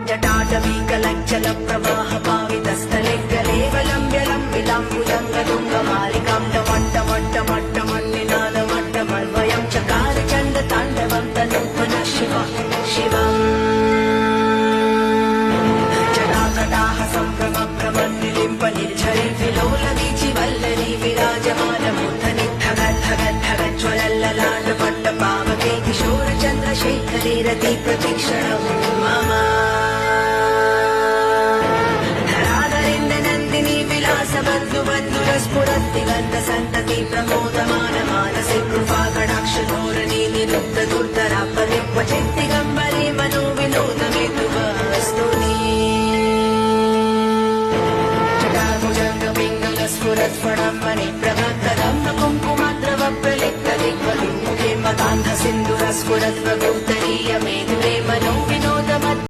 जटाटवीकलञ्चलप्रवाहपावितस्थले गलेवलम्ब्यलम्बिताम्बुजङ्गतुङ्गमालिकां टमट्टमट्टमट्टमट्टनिनादमट्टमल्वयं चकार चण्डताण्डवं तनु पुनः शिवम् जटाकटाः सम्भ्रमभ्रमन्निलिम्प निर्झरिविलोलवीचिवल्लरी विराजमानमूर्धनि धगज्ज्वलल्ललाटपट्टपावके किशोरचन्द्रशेखरे रति प्रतीक्षणं मम धराधरेन्द्रनन्दिनी विलासबन्धुबन्धुरस्फुरद्दिगन्तसन्तति प्रमोदमानमानसे कृपाकटाक्षधोरणी निरुद्धदुर्धरा परिक्वचिद्दिगम्बरे मनोविनोदमेतुवस्तुनि स्फुरत्फणमणि प्रभक्तदं कुङ्कुमद्रव प्रलिप्तदिग्वलिमुखे मतान्धसिन्धुरस्फुरद्वगो